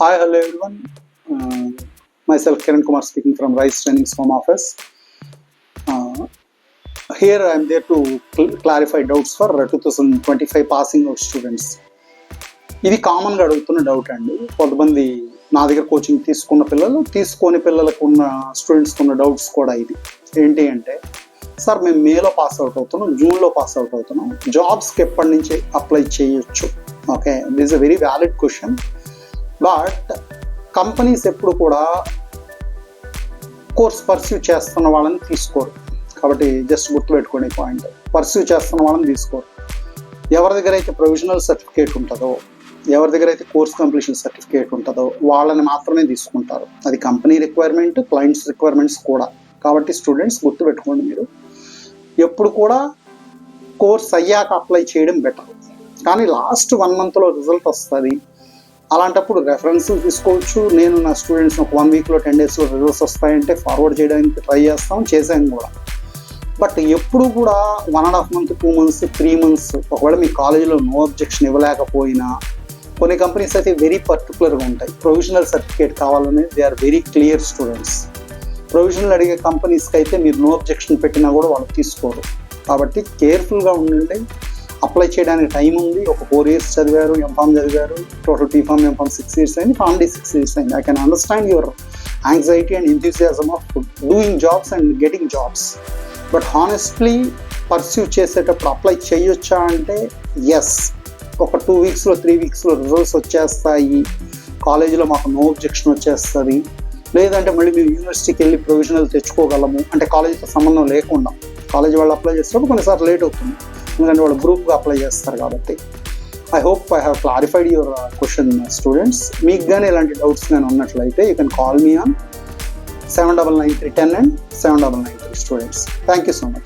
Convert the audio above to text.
Hi, hello everyone. Myself Kiran Kumar speaking from Rise Training's home office. Here I am there to clarify doubts for 2025 passing out students. ఇది కామన్గా అడుగుతున్న doubt అండి. కొంతమంది నా దగ్గర coaching తీసుకున్న పిల్లలు, తీసుకోని పిల్లలకు ఉన్న స్టూడెంట్స్కి ఉన్న డౌట్స్ కూడా ఇది. ఏంటి అంటే, సార్ మేము మేలో పాస్ అవుట్ అవుతున్నాం, జూన్లో పాస్ అవుట్ అవుతున్నాం, జాబ్స్కి ఎప్పటి నుంచి అప్లై చేయొచ్చు? Okay, this a very valid question. But companies ఎప్పుడు కూడా కోర్స్ పర్స్యూ చేస్తున్న వాళ్ళని తీసుకోరు. కాబట్టి జస్ట్ గుర్తుపెట్టుకోండి పాయింట్, పర్స్యూ చేస్తున్న వాళ్ళని తీసుకోరు. ఎవరి దగ్గర అయితే ప్రొవిజనల్ సర్టిఫికేట్ ఉంటుందో, ఎవరి దగ్గర అయితే కోర్స్ కంప్లీషన్ సర్టిఫికేట్ ఉంటుందో వాళ్ళని మాత్రమే తీసుకుంటారు. అది కంపెనీ రిక్వైర్మెంట్, క్లయింట్స్ రిక్వైర్మెంట్స్ కూడా. కాబట్టి స్టూడెంట్స్ గుర్తుపెట్టుకోండి, మీరు ఎప్పుడు కూడా కోర్స్ అయ్యాక అప్లై చేయడం బెటర్. కానీ లాస్ట్ 1 monthలో రిజల్ట్ వస్తుంది. అలాంటప్పుడు రెఫరెన్స్ తీసుకోవచ్చు. నేను నా స్టూడెంట్స్ ఒక 1 weekలో 10 daysలో రిజల్ట్స్ వస్తాయంటే ఫార్వర్డ్ చేయడానికి ట్రై చేశాను కూడా. బట్ ఎప్పుడు కూడా 1.5 months, 2 months, 3 months ఒకవేళ మీ కాలేజీలో నో అబ్జెక్షన్ ఇవ్వలేకపోయినా, కొన్ని కంపెనీస్ అయితే వెరీ పర్టికులర్గా ఉంటాయి. ప్రొవిజనల్ సర్టిఫికేట్ కావాలని they are very clear students. Provisional అడిగే కంపెనీస్కి అయితే మీరు నో అబ్జెక్షన్ పెట్టినా కూడా వాళ్ళు తీసుకోరు. కాబట్టి కేర్ఫుల్గా ఉండండి. అప్లై చేయడానికి టైం ఉంది. ఒక 4 years చదివారు, ఎంఫామ్ చదివారు, టోటల్ బీఫామ్ ఎంఫామ్ 6 years అయింది, ఫార్మడీ 6 years అయింది. I can understand your anxiety and enthusiasm of doing jobs and getting jobs. But honestly pursue చేసేటప్పుడు అప్లై చేయొచ్చా అంటే ఎస్. ఒక 2 weeksలో 3 weeksలో రిజల్ట్స్ వచ్చేస్తాయి, కాలేజీలో మాకు నో అబ్జెక్షన్ వచ్చేస్తుంది. లేదంటే మళ్ళీ మేము యూనివర్సిటీకి వెళ్ళి ప్రొవిజనల్ తెచ్చుకోగలము అంటే కాలేజీతో సంబంధం లేకుండా. కాలేజీ వాళ్ళు అప్లై చేసేటప్పుడు కొన్నిసార్లు లేట్ అవుతుంది, ఎందుకంటే వాళ్ళు గ్రూప్గా అప్లై చేస్తారు కాబట్టి. I hope I have clarified your question students. మీకు కానీ ఇలాంటి డౌట్స్ నేను ఉన్నట్లయితే you can call me on 799310 and 7993 students. Thank you so much.